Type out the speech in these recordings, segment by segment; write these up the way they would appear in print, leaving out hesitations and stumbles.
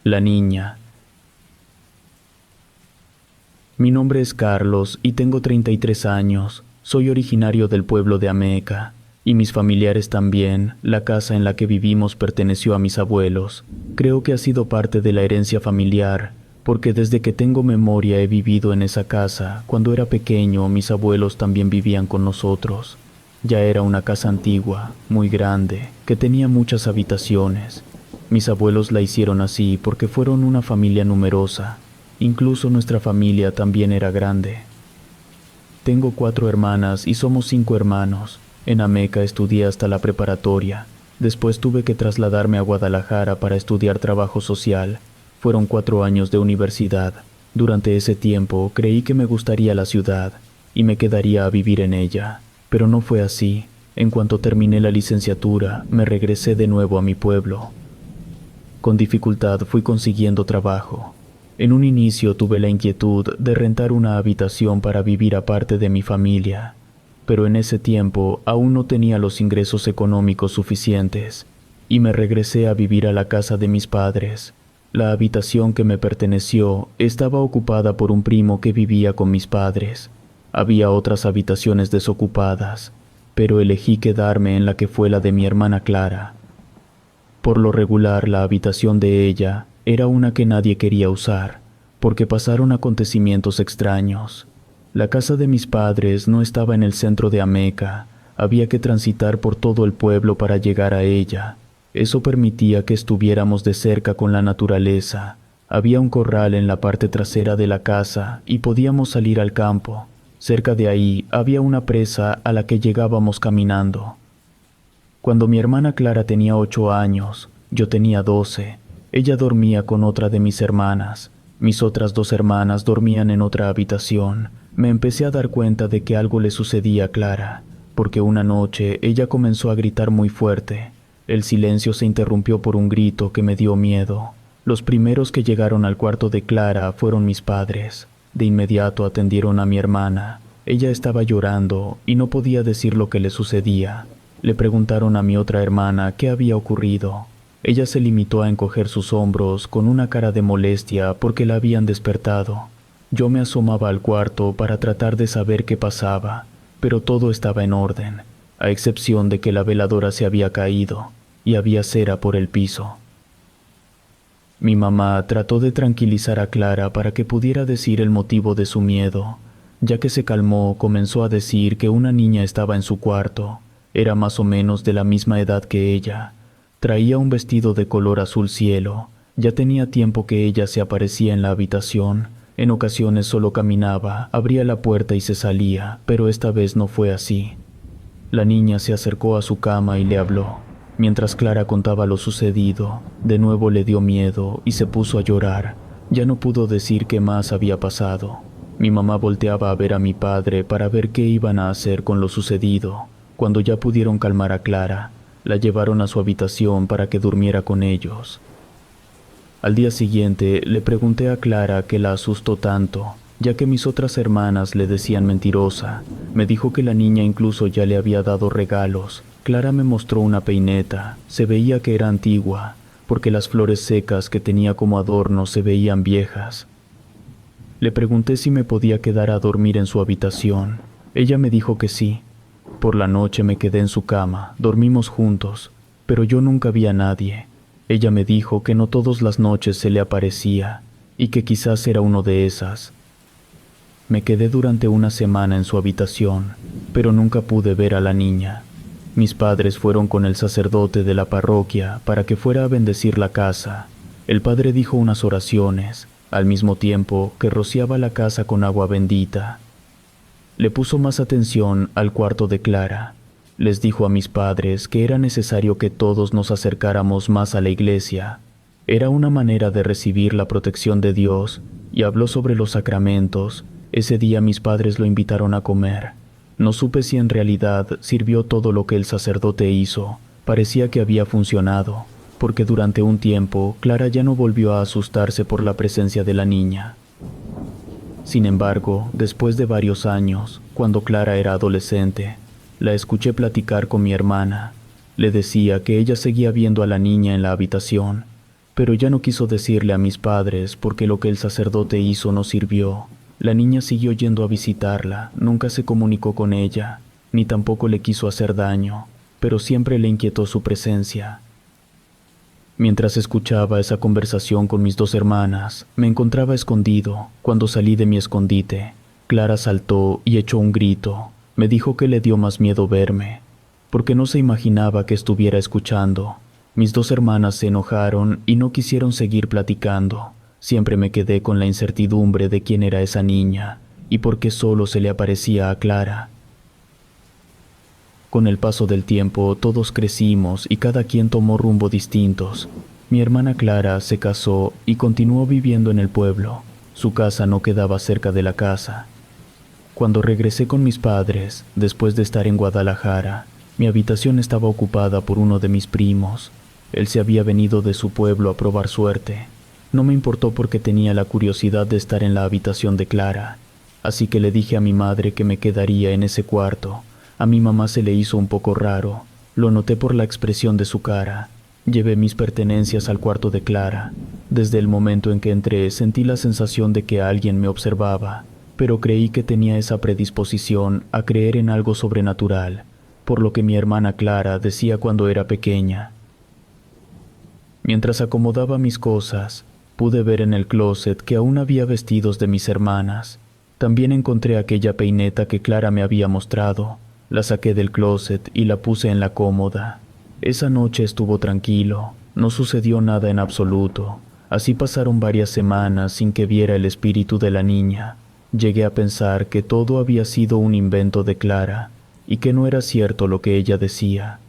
La niña. Mi nombre es Carlos y tengo 33 años. Soy originario del pueblo de Ameca, y mis familiares también. La casa en la que vivimos perteneció a mis abuelos. Creo que ha sido parte de la herencia familiar, porque desde que tengo memoria he vivido en esa casa. Cuando era pequeño, mis abuelos también vivían con nosotros. Ya era una casa antigua, muy grande, que tenía muchas habitaciones. Mis abuelos la hicieron así porque fueron una familia numerosa. Incluso nuestra familia también era grande. Tengo 4 hermanas y somos 5 hermanos. En Ameca estudié hasta la preparatoria. Después tuve que trasladarme a Guadalajara para estudiar trabajo social. Fueron 4 años de universidad. Durante ese tiempo creí que me gustaría la ciudad y me quedaría a vivir en ella. Pero no fue así. En cuanto terminé la licenciatura, me regresé de nuevo a mi pueblo. Con dificultad fui consiguiendo trabajo. En un inicio tuve la inquietud de rentar una habitación para vivir aparte de mi familia, pero en ese tiempo aún no tenía los ingresos económicos suficientes y me regresé a vivir a la casa de mis padres. La habitación que me perteneció estaba ocupada por un primo que vivía con mis padres. Había otras habitaciones desocupadas, pero elegí quedarme en la que fue la de mi hermana Clara. Por lo regular, la habitación de ella era una que nadie quería usar, porque pasaron acontecimientos extraños. La casa de mis padres no estaba en el centro de Ameca, había que transitar por todo el pueblo para llegar a ella. Eso permitía que estuviéramos de cerca con la naturaleza. Había un corral en la parte trasera de la casa y podíamos salir al campo. Cerca de ahí había una presa a la que llegábamos caminando. Cuando mi hermana Clara tenía 8 años, yo tenía 12. Ella dormía con otra de mis hermanas. Mis otras 2 hermanas dormían en otra habitación. Me empecé a dar cuenta de que algo le sucedía a Clara, porque una noche ella comenzó a gritar muy fuerte. El silencio se interrumpió por un grito que me dio miedo. Los primeros que llegaron al cuarto de Clara fueron mis padres. De inmediato atendieron a mi hermana. Ella estaba llorando y no podía decir lo que le sucedía. Le preguntaron a mi otra hermana qué había ocurrido. Ella se limitó a encoger sus hombros con una cara de molestia porque la habían despertado. Yo me asomaba al cuarto para tratar de saber qué pasaba, pero todo estaba en orden, a excepción de que la veladora se había caído y había cera por el piso. Mi mamá trató de tranquilizar a Clara para que pudiera decir el motivo de su miedo. Ya que se calmó, comenzó a decir que una niña estaba en su cuarto. Era más o menos de la misma edad que ella. Traía un vestido de color azul cielo. Ya tenía tiempo que ella se aparecía en la habitación. En ocasiones solo caminaba, abría la puerta y se salía, pero esta vez no fue así. La niña se acercó a su cama y le habló. Mientras Clara contaba lo sucedido, de nuevo le dio miedo y se puso a llorar. Ya no pudo decir qué más había pasado. Mi mamá volteaba a ver a mi padre para ver qué iban a hacer con lo sucedido. Cuando ya pudieron calmar a Clara, la llevaron a su habitación para que durmiera con ellos. Al día siguiente le pregunté a Clara qué la asustó tanto, ya que mis otras hermanas le decían mentirosa. Me dijo que la niña incluso ya le había dado regalos. Clara me mostró una peineta. Se veía que era antigua, porque las flores secas que tenía como adorno se veían viejas. Le pregunté si me podía quedar a dormir en su habitación. Ella me dijo que sí. Por la noche me quedé en su cama, dormimos juntos, pero yo nunca vi a nadie. Ella me dijo que no todas las noches se le aparecía, y que quizás era uno de esas. Me quedé durante una semana en su habitación, pero nunca pude ver a la niña. Mis padres fueron con el sacerdote de la parroquia para que fuera a bendecir la casa. El padre dijo unas oraciones, al mismo tiempo que rociaba la casa con agua bendita. Le puso más atención al cuarto de Clara. Les dijo a mis padres que era necesario que todos nos acercáramos más a la iglesia. Era una manera de recibir la protección de Dios, y habló sobre los sacramentos. Ese día mis padres lo invitaron a comer. No supe si en realidad sirvió todo lo que el sacerdote hizo. Parecía que había funcionado, porque durante un tiempo Clara ya no volvió a asustarse por la presencia de la niña. Sin embargo, después de varios años, cuando Clara era adolescente, la escuché platicar con mi hermana. Le decía que ella seguía viendo a la niña en la habitación. Pero ya no quiso decirle a mis padres porque lo que el sacerdote hizo no sirvió. La niña siguió yendo a visitarla, nunca se comunicó con ella, ni tampoco le quiso hacer daño, pero siempre le inquietó su presencia. Mientras escuchaba esa conversación con mis dos hermanas, me encontraba escondido. Cuando salí de mi escondite, Clara saltó y echó un grito. Me dijo que le dio más miedo verme, porque no se imaginaba que estuviera escuchando. Mis dos hermanas se enojaron y no quisieron seguir platicando. Siempre me quedé con la incertidumbre de quién era esa niña y por qué solo se le aparecía a Clara. Con el paso del tiempo, todos crecimos y cada quien tomó rumbo distintos. Mi hermana Clara se casó y continuó viviendo en el pueblo. Su casa no quedaba cerca de la casa. Cuando regresé con mis padres, después de estar en Guadalajara, mi habitación estaba ocupada por uno de mis primos. Él se había venido de su pueblo a probar suerte. No me importó porque tenía la curiosidad de estar en la habitación de Clara, así que le dije a mi madre que me quedaría en ese cuarto. A mi mamá se le hizo un poco raro, lo noté por la expresión de su cara. Llevé mis pertenencias al cuarto de Clara. Desde el momento en que entré sentí la sensación de que alguien me observaba, pero creí que tenía esa predisposición a creer en algo sobrenatural, por lo que mi hermana Clara decía cuando era pequeña. Mientras acomodaba mis cosas, pude ver en el closet que aún había vestidos de mis hermanas. También encontré aquella peineta que Clara me había mostrado. La saqué del closet y la puse en la cómoda. Esa noche estuvo tranquilo, no sucedió nada en absoluto. Así pasaron varias semanas sin que viera el espíritu de la niña. Llegué a pensar que todo había sido un invento de Clara y que no era cierto lo que ella decía.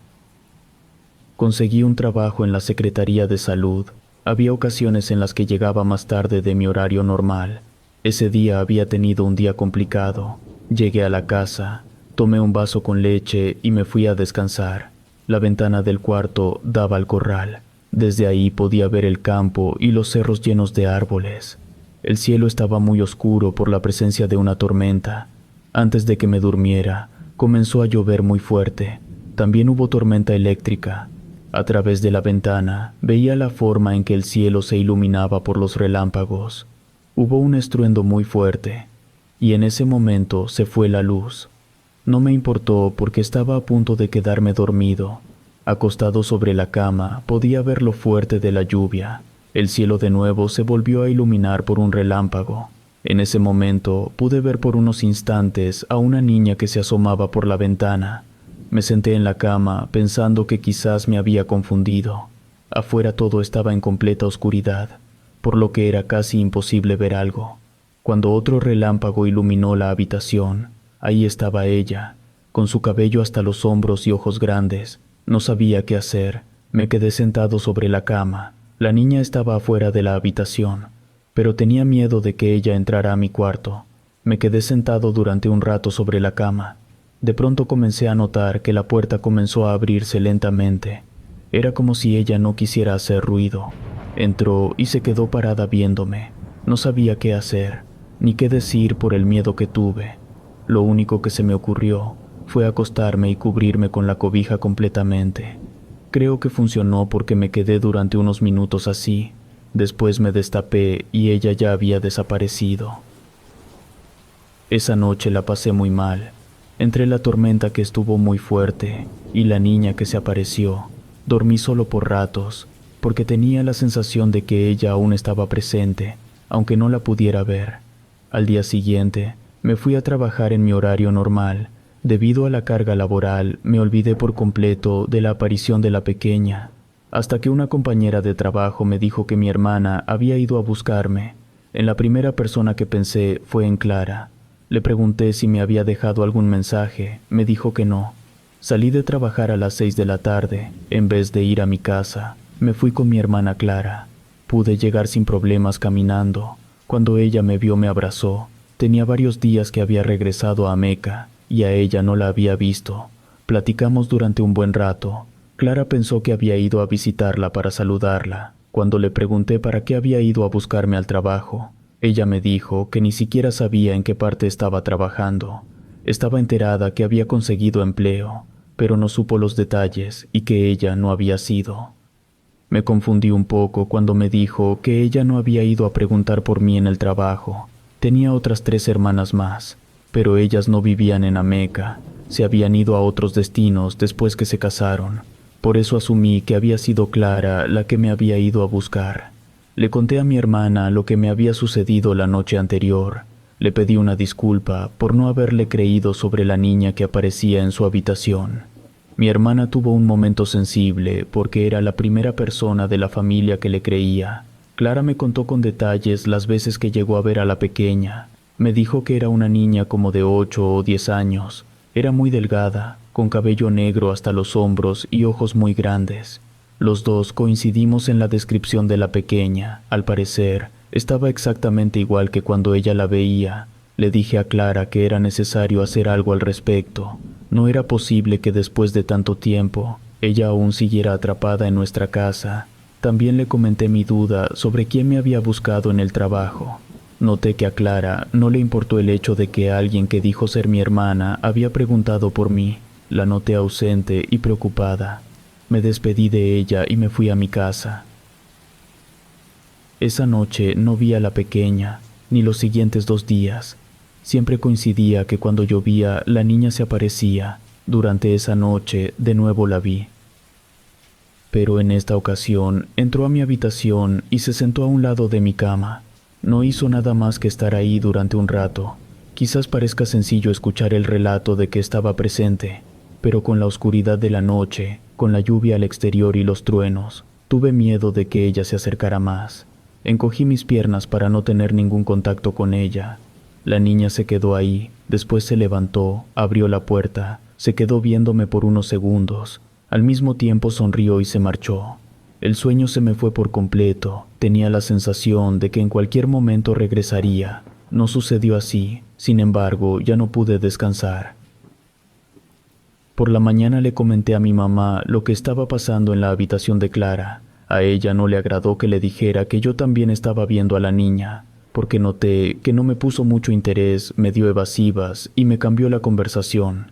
Conseguí un trabajo en la Secretaría de Salud. Había ocasiones en las que llegaba más tarde de mi horario normal. Ese día había tenido un día complicado. Llegué a la casa, tomé un vaso con leche y me fui a descansar. La ventana del cuarto daba al corral. Desde ahí podía ver el campo y los cerros llenos de árboles. El cielo estaba muy oscuro por la presencia de una tormenta. Antes de que me durmiera, comenzó a llover muy fuerte. También hubo tormenta eléctrica. A través de la ventana veía la forma en que el cielo se iluminaba por los relámpagos. Hubo un estruendo muy fuerte, y en ese momento se fue la luz. No me importó porque estaba a punto de quedarme dormido. Acostado sobre la cama, podía ver lo fuerte de la lluvia. El cielo de nuevo se volvió a iluminar por un relámpago. En ese momento pude ver por unos instantes a una niña que se asomaba por la ventana. Me senté en la cama pensando que quizás me había confundido. Afuera todo estaba en completa oscuridad, por lo que era casi imposible ver algo. Cuando otro relámpago iluminó la habitación, ahí estaba ella, con su cabello hasta los hombros y ojos grandes. No sabía qué hacer. Me quedé sentado sobre la cama. La niña estaba afuera de la habitación, pero tenía miedo de que ella entrara a mi cuarto. Me quedé sentado durante un rato sobre la cama. De pronto comencé a notar que la puerta comenzó a abrirse lentamente. Era como si ella no quisiera hacer ruido. Entró y se quedó parada viéndome. No sabía qué hacer, ni qué decir por el miedo que tuve. Lo único que se me ocurrió fue acostarme y cubrirme con la cobija completamente. Creo que funcionó porque me quedé durante unos minutos así. Después me destapé y ella ya había desaparecido. Esa noche la pasé muy mal. Entre la tormenta que estuvo muy fuerte y la niña que se apareció, dormí solo por ratos, porque tenía la sensación de que ella aún estaba presente, aunque no la pudiera ver. Al día siguiente, me fui a trabajar en mi horario normal. Debido a la carga laboral, me olvidé por completo de la aparición de la pequeña, hasta que una compañera de trabajo me dijo que mi hermana había ido a buscarme. En la primera persona que pensé fue en Clara. Le pregunté si me había dejado algún mensaje. Me dijo que no. Salí de trabajar a las 6 de la tarde. En vez de ir a mi casa, me fui con mi hermana Clara. Pude llegar sin problemas caminando. Cuando ella me vio, me abrazó. Tenía varios días que había regresado a Ameca y a ella no la había visto. Platicamos durante un buen rato. Clara pensó que había ido a visitarla para saludarla. Cuando le pregunté para qué había ido a buscarme al trabajo, ella me dijo que ni siquiera sabía en qué parte estaba trabajando. Estaba enterada que había conseguido empleo, pero no supo los detalles y que ella no había sido. Me confundí un poco cuando me dijo que ella no había ido a preguntar por mí en el trabajo. Tenía otras 3 hermanas más, pero ellas no vivían en Ameca. Se habían ido a otros destinos después que se casaron. Por eso asumí que había sido Clara la que me había ido a buscar. Le conté a mi hermana lo que me había sucedido la noche anterior. Le pedí una disculpa por no haberle creído sobre la niña que aparecía en su habitación. Mi hermana tuvo un momento sensible porque era la primera persona de la familia que le creía. Clara me contó con detalles las veces que llegó a ver a la pequeña. Me dijo que era una niña como de 8 o 10 años. Era muy delgada, con cabello negro hasta los hombros y ojos muy grandes. Los dos coincidimos en la descripción de la pequeña. Al parecer, estaba exactamente igual que cuando ella la veía. Le dije a Clara que era necesario hacer algo al respecto. No era posible que después de tanto tiempo, ella aún siguiera atrapada en nuestra casa. También le comenté mi duda sobre quién me había buscado en el trabajo. Noté que a Clara no le importó el hecho de que alguien que dijo ser mi hermana había preguntado por mí. La noté ausente y preocupada. Me despedí de ella y me fui a mi casa. Esa noche no vi a la pequeña, ni los siguientes 2 días. Siempre coincidía que cuando llovía la niña se aparecía. Durante esa noche de nuevo la vi. Pero en esta ocasión entró a mi habitación y se sentó a un lado de mi cama. No hizo nada más que estar ahí durante un rato. Quizás parezca sencillo escuchar el relato de que estaba presente, pero con la oscuridad de la noche, con la lluvia al exterior y los truenos, tuve miedo de que ella se acercara más. Encogí mis piernas para no tener ningún contacto con ella. La niña se quedó ahí, después se levantó, abrió la puerta, se quedó viéndome por unos segundos. Al mismo tiempo sonrió y se marchó. El sueño se me fue por completo. Tenía la sensación de que en cualquier momento regresaría. No sucedió así. Sin embargo, ya no pude descansar. Por la mañana le comenté a mi mamá lo que estaba pasando en la habitación de Clara. A ella no le agradó que le dijera que yo también estaba viendo a la niña, porque noté que no me puso mucho interés, me dio evasivas y me cambió la conversación.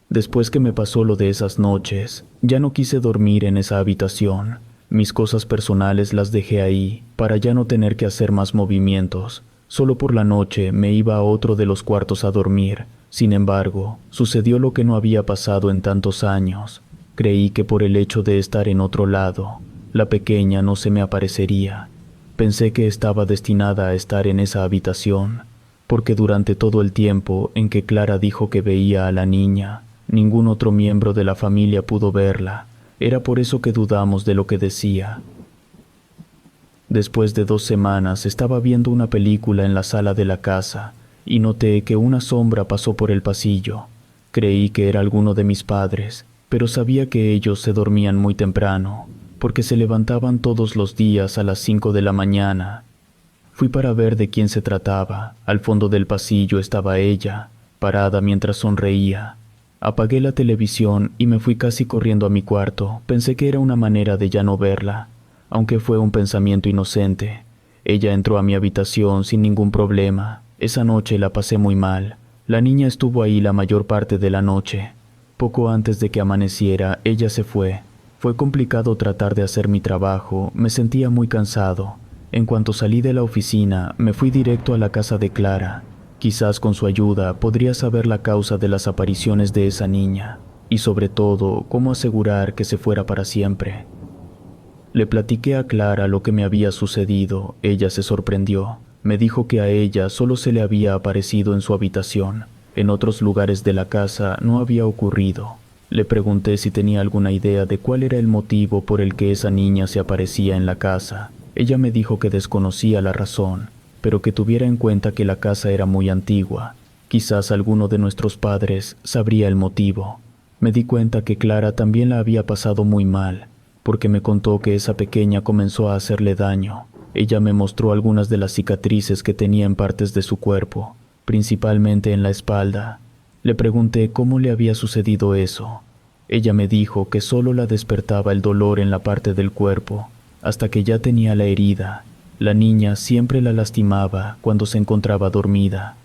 Después que me pasó lo de esas noches, ya no quise dormir en esa habitación. Mis cosas personales las dejé ahí, para ya no tener que hacer más movimientos. Solo por la noche me iba a otro de los cuartos a dormir. Sin embargo, sucedió lo que no había pasado en tantos años. Creí que por el hecho de estar en otro lado, la pequeña no se me aparecería. Pensé que estaba destinada a estar en esa habitación, porque durante todo el tiempo en que Clara dijo que veía a la niña, ningún otro miembro de la familia pudo verla. Era por eso que dudamos de lo que decía. Después de 2 semanas estaba viendo una película en la sala de la casa y noté que una sombra pasó por el pasillo. Creí que era alguno de mis padres, pero sabía que ellos se dormían muy temprano, porque se levantaban todos los días a las 5 de la mañana. Fui para ver de quién se trataba. Al fondo del pasillo estaba ella, parada mientras sonreía. Apagué la televisión y me fui casi corriendo a mi cuarto. Pensé que era una manera de ya no verla, aunque fue un pensamiento inocente. Ella entró a mi habitación sin ningún problema. Esa noche la pasé muy mal. La niña estuvo ahí la mayor parte de la noche. Poco antes de que amaneciera, ella se fue. Fue complicado tratar de hacer mi trabajo. Me sentía muy cansado. En cuanto salí de la oficina, me fui directo a la casa de Clara. Quizás con su ayuda podría saber la causa de las apariciones de esa niña, y sobre todo, cómo asegurar que se fuera para siempre. Le platiqué a Clara lo que me había sucedido. Ella se sorprendió. Me dijo que a ella solo se le había aparecido en su habitación. En otros lugares de la casa no había ocurrido. Le pregunté si tenía alguna idea de cuál era el motivo por el que esa niña se aparecía en la casa. Ella me dijo que desconocía la razón, pero que tuviera en cuenta que la casa era muy antigua. Quizás alguno de nuestros padres sabría el motivo. Me di cuenta que Clara también la había pasado muy mal, porque me contó que esa pequeña comenzó a hacerle daño. Ella me mostró algunas de las cicatrices que tenía en partes de su cuerpo, principalmente en la espalda. Le pregunté cómo le había sucedido eso. Ella me dijo que solo la despertaba el dolor en la parte del cuerpo, hasta que ya tenía la herida. La niña siempre la lastimaba cuando se encontraba dormida.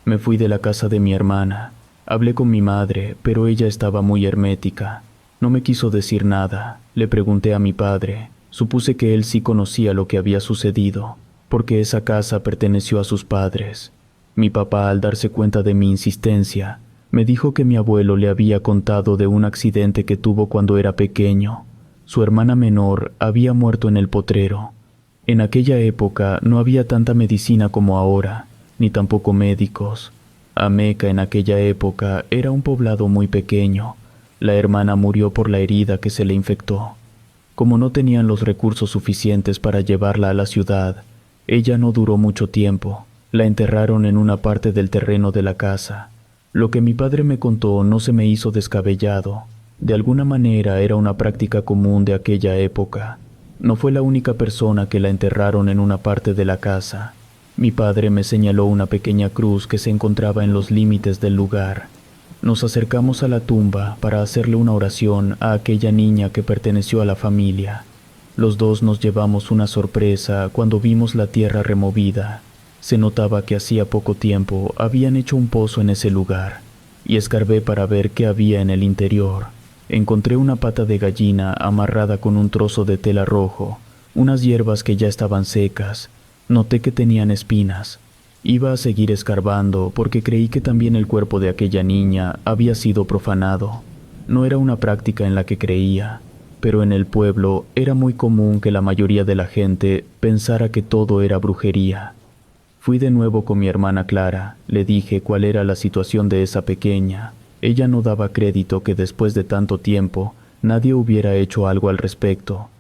Me fui de la casa de mi hermana. Hablé con mi madre, pero ella estaba muy hermética. No me quiso decir nada. Le pregunté a mi padre. Supuse que él sí conocía lo que había sucedido, porque esa casa perteneció a sus padres. Mi papá, al darse cuenta de mi insistencia, me dijo que mi abuelo le había contado de un accidente que tuvo cuando era pequeño. Su hermana menor había muerto en el potrero. En aquella época no había tanta medicina como ahora, ni tampoco médicos. Ameca en aquella época era un poblado muy pequeño. La hermana murió por la herida que se le infectó. Como no tenían los recursos suficientes para llevarla a la ciudad, ella no duró mucho tiempo. La enterraron en una parte del terreno de la casa. Lo que mi padre me contó no se me hizo descabellado. De alguna manera era una práctica común de aquella época. No fue la única persona que la enterraron en una parte de la casa. Mi padre me señaló una pequeña cruz que se encontraba en los límites del lugar. Nos acercamos a la tumba para hacerle una oración a aquella niña que perteneció a la familia. Los dos nos llevamos una sorpresa cuando vimos la tierra removida. Se notaba que hacía poco tiempo habían hecho un pozo en ese lugar, y escarbé para ver qué había en el interior. Encontré una pata de gallina amarrada con un trozo de tela rojo, unas hierbas que ya estaban secas. Noté que tenían espinas. Iba a seguir escarbando porque creí que también el cuerpo de aquella niña había sido profanado. No era una práctica en la que creía, pero en el pueblo era muy común que la mayoría de la gente pensara que todo era brujería. Fui de nuevo con mi hermana Clara. Le dije cuál era la situación de esa pequeña. Ella no daba crédito que después de tanto tiempo nadie hubiera hecho algo al respecto.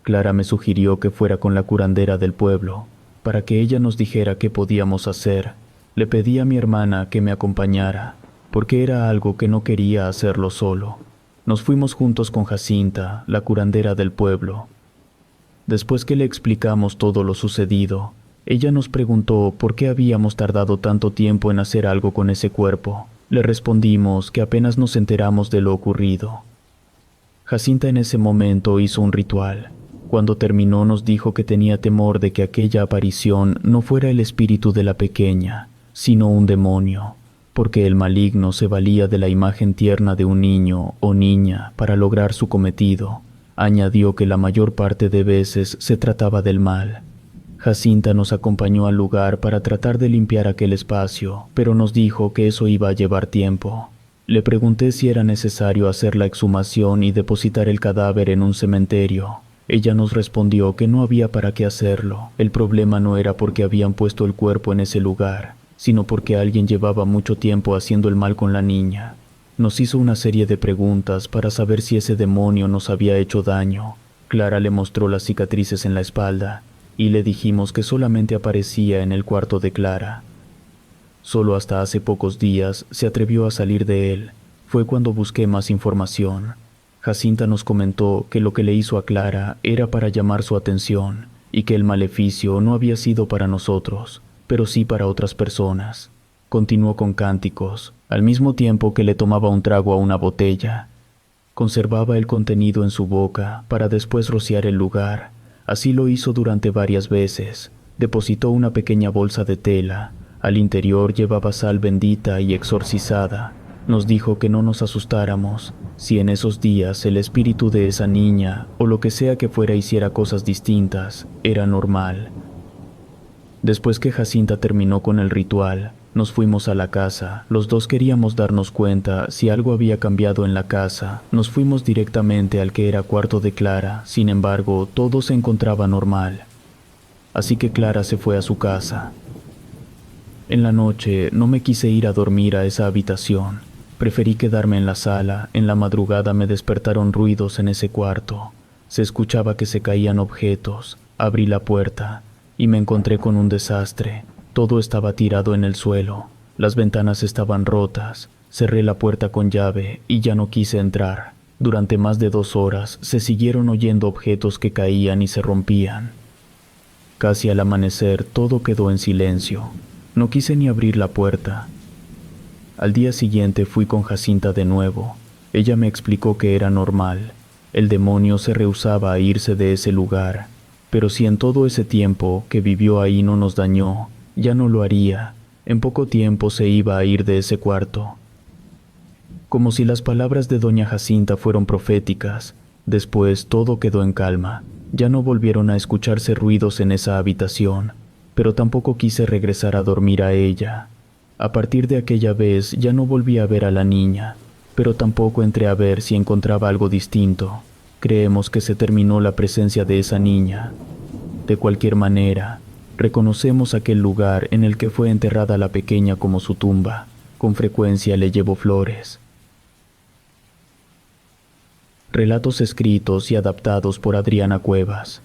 Clara me sugirió que fuera con la curandera del pueblo, para que ella nos dijera qué podíamos hacer. Le pedí a mi hermana que me acompañara, porque era algo que no quería hacerlo solo. Nos fuimos juntos con Jacinta, la curandera del pueblo. Después que le explicamos todo lo sucedido, ella nos preguntó por qué habíamos tardado tanto tiempo en hacer algo con ese cuerpo. Le respondimos que apenas nos enteramos de lo ocurrido. Jacinta en ese momento hizo un ritual. Cuando terminó nos dijo que tenía temor de que aquella aparición no fuera el espíritu de la pequeña, sino un demonio, porque el maligno se valía de la imagen tierna de un niño o niña para lograr su cometido. Añadió que la mayor parte de veces se trataba del mal. Jacinta nos acompañó al lugar para tratar de limpiar aquel espacio, pero nos dijo que eso iba a llevar tiempo. Le pregunté si era necesario hacer la exhumación y depositar el cadáver en un cementerio. Ella nos respondió que no había para qué hacerlo. El problema no era porque habían puesto el cuerpo en ese lugar, sino porque alguien llevaba mucho tiempo haciendo el mal con la niña. Nos hizo una serie de preguntas para saber si ese demonio nos había hecho daño. Clara le mostró las cicatrices en la espalda, y le dijimos que solamente aparecía en el cuarto de Clara. Solo hasta hace pocos días se atrevió a salir de él. Fue cuando busqué más información. Jacinta nos comentó que lo que le hizo a Clara era para llamar su atención y que el maleficio no había sido para nosotros, pero sí para otras personas. Continuó con cánticos, al mismo tiempo que le tomaba un trago a una botella. Conservaba el contenido en su boca para después rociar el lugar. Así lo hizo durante varias veces. Depositó una pequeña bolsa de tela. Al interior llevaba sal bendita y exorcizada. Nos dijo que no nos asustáramos si en esos días el espíritu de esa niña o lo que sea que fuera hiciera cosas distintas, era normal. Después que Jacinta terminó con el ritual, nos fuimos a la casa. Los dos queríamos darnos cuenta si algo había cambiado en la casa. Nos fuimos directamente al que era cuarto de Clara. Sin embargo, todo se encontraba normal. Así que Clara se fue a su casa. En la noche no me quise ir a dormir a esa habitación. Preferí quedarme en la sala. En la madrugada me despertaron ruidos en ese cuarto. Se escuchaba que se caían objetos. Abrí la puerta y me encontré con un desastre. Todo estaba tirado en el suelo. Las ventanas estaban rotas. Cerré la puerta con llave y ya no quise entrar. Durante más de 2 horas se siguieron oyendo objetos que caían y se rompían. Casi al amanecer todo quedó en silencio. No quise ni abrir la puerta. Al día siguiente fui con Jacinta de nuevo. Ella me explicó que era normal. El demonio se rehusaba a irse de ese lugar, pero si en todo ese tiempo que vivió ahí no nos dañó, ya no lo haría. En poco tiempo se iba a ir de ese cuarto. Como si las palabras de doña Jacinta fueron proféticas, Después todo quedó en calma. Ya no volvieron a escucharse ruidos en esa habitación, pero tampoco quise regresar a dormir a ella. A partir de aquella vez ya no volví a ver a la niña, pero tampoco entré a ver si encontraba algo distinto. Creemos que se terminó la presencia de esa niña. De cualquier manera, reconocemos aquel lugar en el que fue enterrada la pequeña como su tumba. Con frecuencia le llevo flores. Relatos escritos y adaptados por Adriana Cuevas.